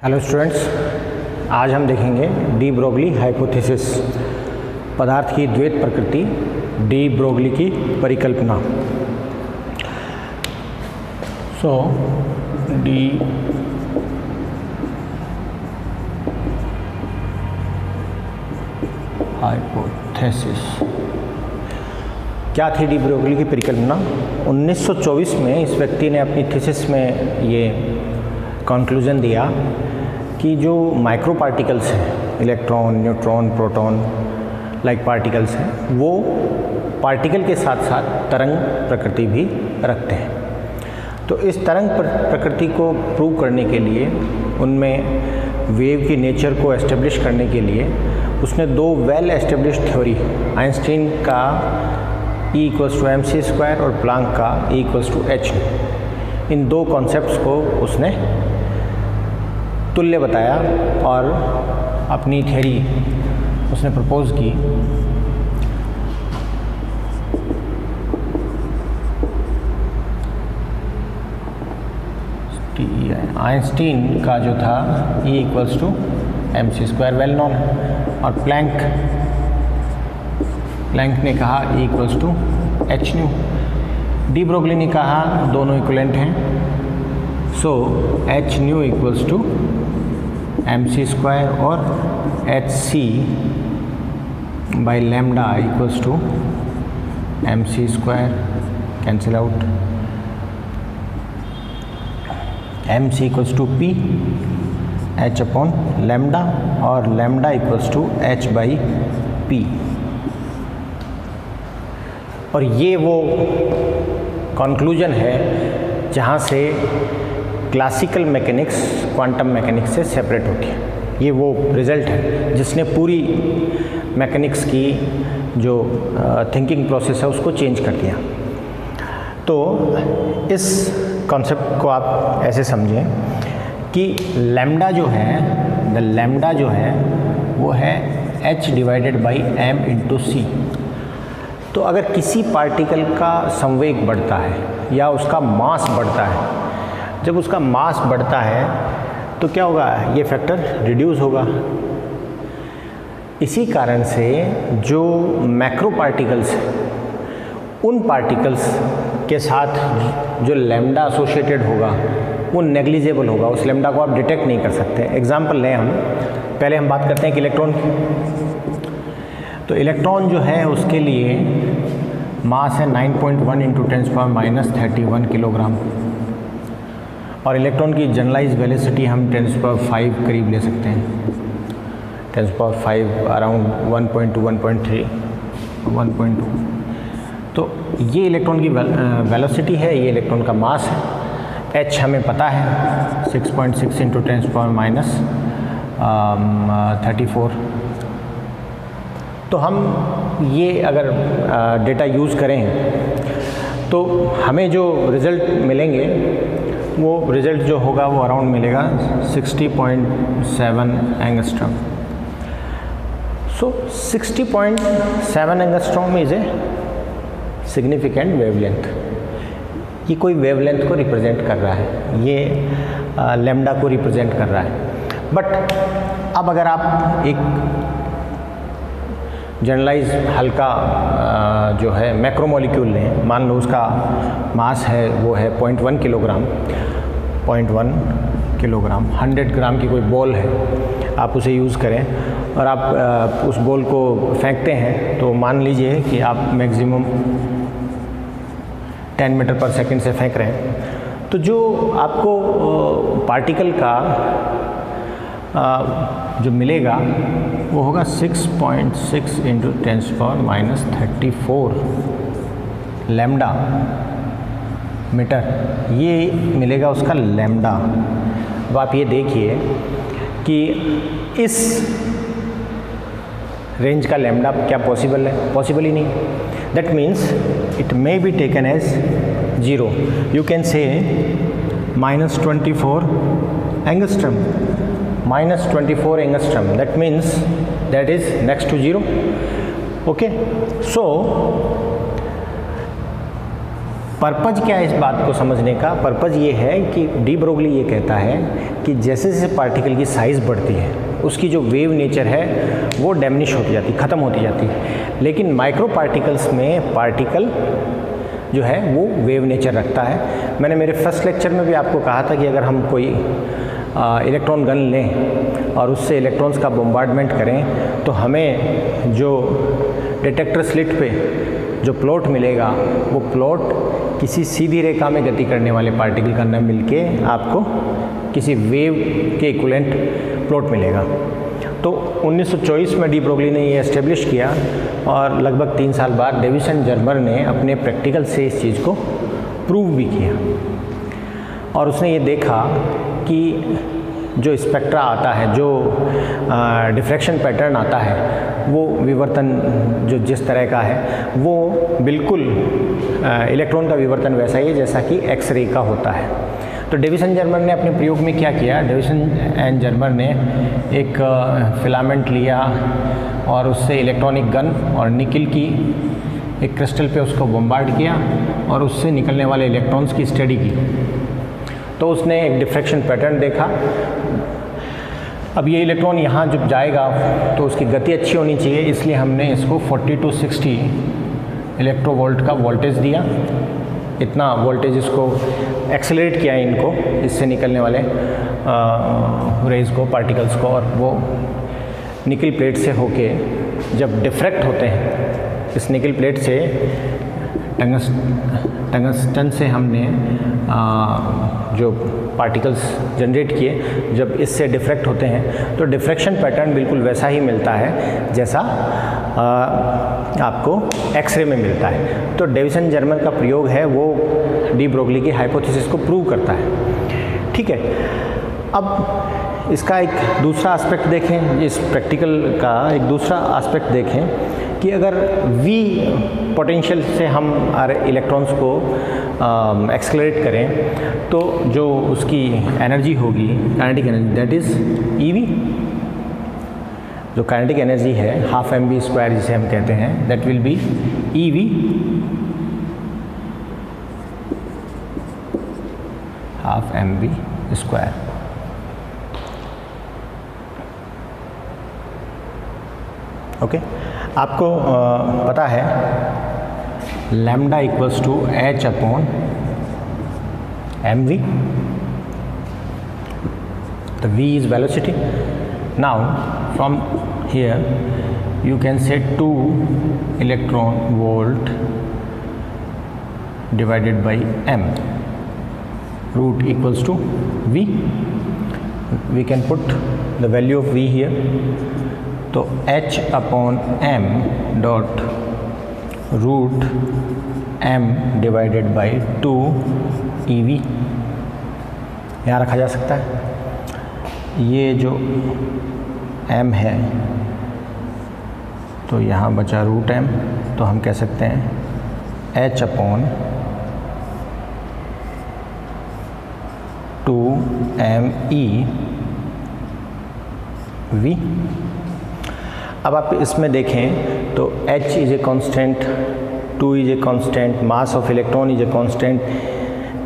Hello students, आज हम देखेंगे डी ब्रोगली हाइपोथेसिस, पदार्थ की द्वैत प्रकृति, डी ब्रोगली की परिकल्पना। सो डी हाइपोथेसिस क्या थी? डी ब्रोगली की परिकल्पना 1924 में इस व्यक्ति ने अपनी थीसिस में ये कंक्लूजन दिया कि जो माइक्रो पार्टिकल्स हैं, electron, neutron, proton like particles हैं, वो पार्टिकल के साथ साथ तरंग प्रकृति भी रखते हैं। तो इस तरंग प्रकृति को प्रूव करने के लिए, उनमें वेव की नेचर को एस्टेब्लिश करने के लिए उसने दो वेल एस्टेब्लिश्ड थ्योरी, आइंस्टीन का E=mc² और प्लांक का E=h, इन दो कॉन्सेप्ट्स को उसने तुल्य बताया और अपनी थ्योरी उसने प्रपोज की। आइंस्टीन का जो था E=mc² वेल नोन है, और प्लैंक ने कहा E=hν। डी ब्रोगली ने कहा दोनों इक्विवेलेंट हैं, सो hν mc² और hc by lambda mc², cancel out, mc=p h upon lambda और लैम्डा h/p। और ये वो कंक्लूजन है जहाँ से क्लासिकल मैकेनिक्स क्वांटम मैकेनिक्स से सेपरेट होती है। ये वो रिज़ल्ट है जिसने पूरी मैकेनिक्स की जो थिंकिंग प्रोसेस है उसको चेंज कर दिया। तो इस कॉन्सेप्ट को आप ऐसे समझें कि लैम्डा जो है वो है h/m/c। तो अगर किसी पार्टिकल का संवेग बढ़ता है या उसका मास बढ़ता है, जब उसका मास बढ़ता है तो क्या होगा? ये फैक्टर रिड्यूस होगा। इसी कारण से जो मैक्रो पार्टिकल्स हैं, उन पार्टिकल्स के साथ जो लैम्डा एसोसिएटेड होगा वो नेग्लिजिबल होगा, उस लैम्डा को आप डिटेक्ट नहीं कर सकते। एग्जाम्पल लें हम, पहले हम बात करते हैं कि इलेक्ट्रॉन की। तो इलेक्ट्रॉन जो है उसके लिए मास है 9.1 × 10⁻³ किलोग्राम, और इलेक्ट्रॉन की जनरलाइज वेलोसिटी हम 10⁵ करीब ले सकते हैं, 10⁵ अराउंड 1.2, 1.3, 1.2। तो ये इलेक्ट्रॉन की वेलोसिटी है, ये इलेक्ट्रॉन का मास है। h हमें पता है 6.6 × 10⁻34। तो हम ये अगर डेटा यूज़ करें तो हमें जो रिज़ल्ट मिलेंगे, वो रिज़ल्ट जो होगा वो अराउंड मिलेगा 60.7 angstrom. So 60.7 angstrom is a significant wavelength. ये कोई वेवलेंथ को रिप्रेजेंट कर रहा है, ये लैम्डा को रिप्रेजेंट कर रहा है। बट अब अगर आप एक जनरलाइज हल्का जो है मैक्रोमोलिक्यूल लें, मान लो उसका मास है वो है 0.1 किलोग्राम, 100 ग्राम की कोई बॉल है, आप उसे यूज़ करें और आप उस बॉल को फेंकते हैं, तो मान लीजिए कि आप मैक्सिमम 10 मीटर पर सेकंड से फेंक रहे हैं, तो जो आपको पार्टिकल का जो मिलेगा वो होगा 6.6 × 10⁻34 लैम्डा मीटर, ये मिलेगा उसका लैम्डा। अब आप ये देखिए कि इस रेंज का लैम्डा क्या पॉसिबल है? पॉसिबल ही नहीं। That means it may be taken as 0। You can say -24 angstrom, -24 angstrom, that means that is next to 0. Okay, so purpose क्या है इस बात को समझने का? पर्पज़ ये है कि डी ब्रोगली ये कहता है कि जैसे जैसे पार्टिकल की साइज़ बढ़ती है उसकी जो वेव नेचर है वो डैमिनिश होती जाती, ख़त्म होती जाती है, लेकिन माइक्रो पार्टिकल्स में पार्टिकल जो है वो वेव नेचर रखता है। मैंने मेरे फर्स्ट लेक्चर में भी आपको कहा था कि अगर हम कोई इलेक्ट्रॉन गन लें और उससे इलेक्ट्रॉन्स का बम्बार्डमेंट करें तो हमें जो डिटेक्टर स्लिट पे जो प्लॉट मिलेगा वो प्लॉट किसी सीधी रेखा में गति करने वाले पार्टिकल का न मिलके आपको किसी वेव के इक्विवेलेंट प्लॉट मिलेगा। तो 1924 में डी ब्रोगली ने ये एस्टेब्लिश किया और लगभग 3 साल बाद डेविस एंड जर्मर ने अपने प्रैक्टिकल से इस चीज़ को प्रूव भी किया और उसने ये देखा कि जो स्पेक्ट्रा आता है, जो डिफ्रैक्शन पैटर्न आता है, वो विवर्तन जो जिस तरह का है वो बिल्कुल इलेक्ट्रॉन का विवर्तन वैसा ही है जैसा कि एक्सरे का होता है। तो डेविस एंड जर्मर ने अपने प्रयोग में क्या किया? डेविस एंड जर्मर ने एक फिलामेंट लिया और उससे इलेक्ट्रॉनिक गन और निकिल की एक क्रिस्टल पे उसको बम्बार्ड किया और उससे निकलने वाले इलेक्ट्रॉन्स की स्टडी की। तो उसने एक डिफ्रैक्शन पैटर्न देखा। अब ये इलेक्ट्रॉन यहाँ जब जाएगा तो उसकी गति अच्छी होनी चाहिए, इसलिए हमने इसको 40 to 60 इलेक्ट्रोवोल्ट का वोल्टेज दिया। इतना वोल्टेज इसको एक्सेलरेट किया इनको, इससे निकलने वाले रेज को, पार्टिकल्स को, और वो निकल प्लेट से होके जब डिफ्रैक्ट होते हैं इस निकल प्लेट से टंगस्टन से हमने जो पार्टिकल्स जनरेट किए, जब इससे डिफ्रैक्ट होते हैं तो डिफ्रैक्शन पैटर्न बिल्कुल वैसा ही मिलता है जैसा आपको एक्सरे में मिलता है। तो डेविस एंड जर्मर का प्रयोग है वो डी ब्रोगली की हाइपोथेसिस को प्रूव करता है। ठीक है, अब इसका एक दूसरा एस्पेक्ट देखें, इस प्रैक्टिकल का एक दूसरा एस्पेक्ट देखें कि अगर V पोटेंशियल से हम इलेक्ट्रॉन्स को एक्सेलरेट करें तो जो उसकी एनर्जी होगी, kinetic energy, that is EV। जो काइनेटिक एनर्जी है ½ mv² जिसे हम कहते हैं, that will be EV ½ mv²। Okay, आपको पता है lambda equals to h/mv। The v is velocity. Now from here you can say 2 electron volt divided by m, root equals to v. We can put the value of v here. तो h/m dot root m divided by 2 EV यहाँ रखा जा सकता है। ये जो m है तो यहाँ बचा √m, तो हम कह सकते हैं h/2me v। अब आप इसमें देखें तो h is a constant, 2 is a constant, mass of electron is a constant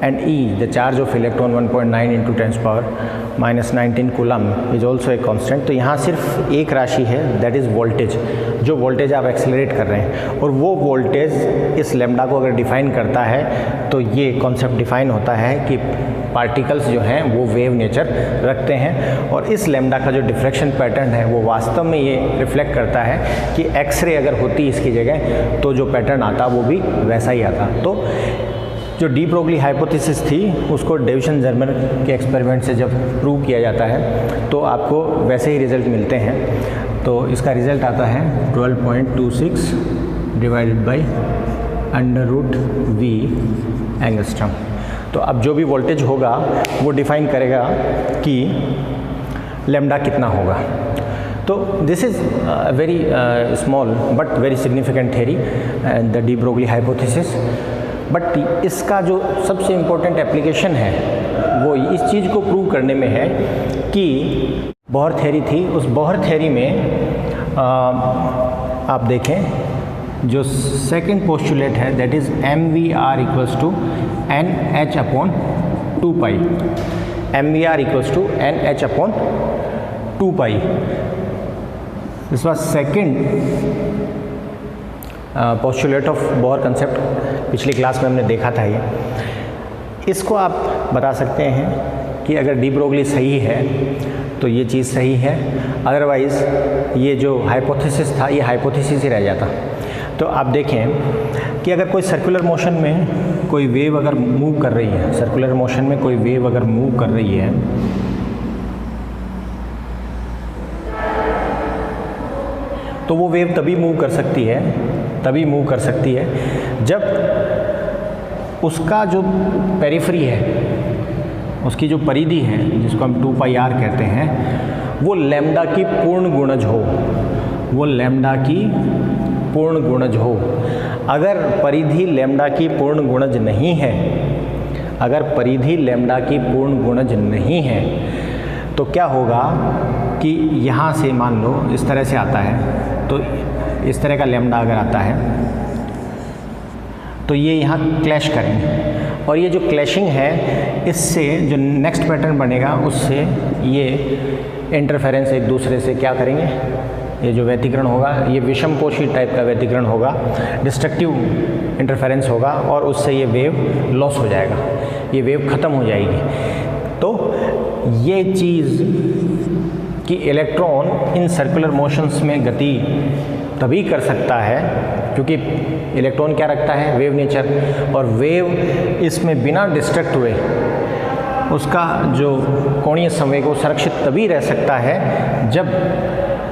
and E the charge of electron 1.9 into 10⁻⁻19 coulomb is also a constant. तो यहाँ सिर्फ एक राशि है, दैट इज़ वोल्टेज, जो वोल्टेज आप एक्सेलरेट कर रहे हैं, और वो वोल्टेज इस लैम्डा को अगर डिफाइन करता है तो ये कॉन्सेप्ट डिफाइन होता है कि पार्टिकल्स जो हैं वो वेव नेचर रखते हैं, और इस लैम्डा का जो डिफ्रैक्शन पैटर्न है वो वास्तव में ये रिफ्लेक्ट करता है कि एक्सरे अगर होती इसकी जगह तो जो पैटर्न आता वो भी वैसा ही आता। तो जो डी ब्रोगली हाइपोथेसिस थी उसको डेविस एंड जर्मर के एक्सपेरिमेंट से जब प्रूव किया जाता है तो आपको वैसे ही रिजल्ट मिलते हैं। तो इसका रिजल्ट आता है 12.26 डिवाइडेड बाई √v एंगस्ट्रम। तो अब जो भी वोल्टेज होगा वो डिफाइन करेगा कि लैम्डा कितना होगा। तो this is very small but very significant theory, the de Broglie hypothesis. But इसका जो सबसे इम्पोर्टेंट एप्लीकेशन है वो इस चीज़ को प्रूव करने में है कि बोहर थ्योरी थी, उस बोहर थ्योरी में आप देखें जो सेकंड पोस्टुलेट है that is mvr equals to nh upon 2 pi, mvr equals to nh upon 2 pi. This was second postulate of Bohr concept, पिछली क्लास में हमने देखा था ये। इसको आप बता सकते हैं कि अगर डी ब्रोगली सही है तो ये चीज़ सही है, अदरवाइज़ ये जो हाइपोथेसिस था ये हाइपोथेसिस ही रह जाता। तो आप देखें कि अगर कोई सर्कुलर मोशन में कोई वेव अगर मूव कर रही है, सर्कुलर मोशन में कोई वेव अगर मूव कर रही है तो वो वेव तभी मूव कर सकती है जब उसका जो पेरिफेरी है, उसकी जो परिधि है जिसको हम 2 पाई r कहते हैं, वो लैम्डा की पूर्ण गुणज हो, अगर परिधि लैम्डा की पूर्ण गुणज नहीं है, तो क्या होगा कि यहाँ से मान लो इस तरह से आता है, तो इस तरह का लैम्डा अगर आता है तो ये यहाँ क्लैश करेंगे, और ये जो क्लैशिंग है इससे जो नेक्स्ट पैटर्न बनेगा उससे ये इंटरफेरेंस एक दूसरे से क्या करेंगे, ये जो व्यतिकरण होगा ये विषमपोषी टाइप का व्यतिकरण होगा, डिस्ट्रक्टिव इंटरफेरेंस होगा, और उससे ये वेव लॉस हो जाएगा, ये वेव ख़त्म हो जाएगी। तो ये चीज़ कि इलेक्ट्रॉन इन सर्कुलर मोशंस में गति तभी कर सकता है क्योंकि इलेक्ट्रॉन क्या रखता है, वेव नेचर, और वेव इसमें बिना डिस्ट्रैक्ट हुए उसका जो कोणीय संवेग वो संरक्षित तभी रह सकता है जब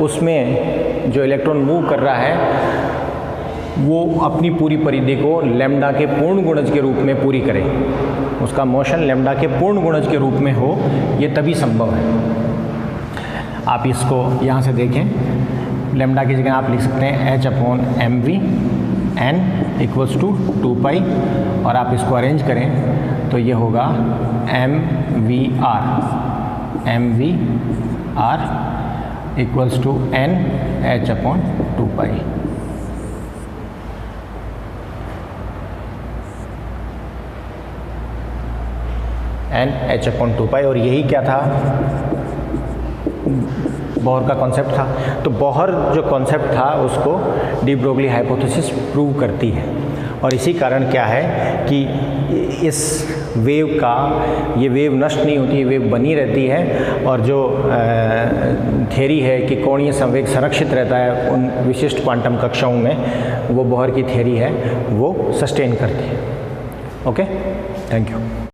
उसमें जो इलेक्ट्रॉन मूव कर रहा है वो अपनी पूरी परिधि को लैम्डा के पूर्ण गुणज के रूप में पूरी करे, उसका मोशन लैम्डा के पूर्ण गुणज के रूप में हो, ये तभी संभव है। आप इसको यहाँ से देखें, लैम्डा की जगह आप लिख सकते हैं h upon mv n equals to 2 pi, और आप इसको अरेंज करें तो ये होगा mvr equals to n h upon 2 pi. n h upon 2 pi, और यही क्या था, बोहर का कॉन्सेप्ट था। तो बोहर जो कॉन्सेप्ट था उसको डी ब्रोगली हाइपोथेसिस प्रूव करती है, और इसी कारण क्या है कि इस वेव का, ये वेव नष्ट नहीं होती, वेव बनी रहती है, और जो थ्योरी है कि कोणीय संवेग संरक्षित रहता है उन विशिष्ट क्वांटम कक्षाओं में, वो बोहर की थ्योरी है वो सस्टेन करती है। Okay, thank you.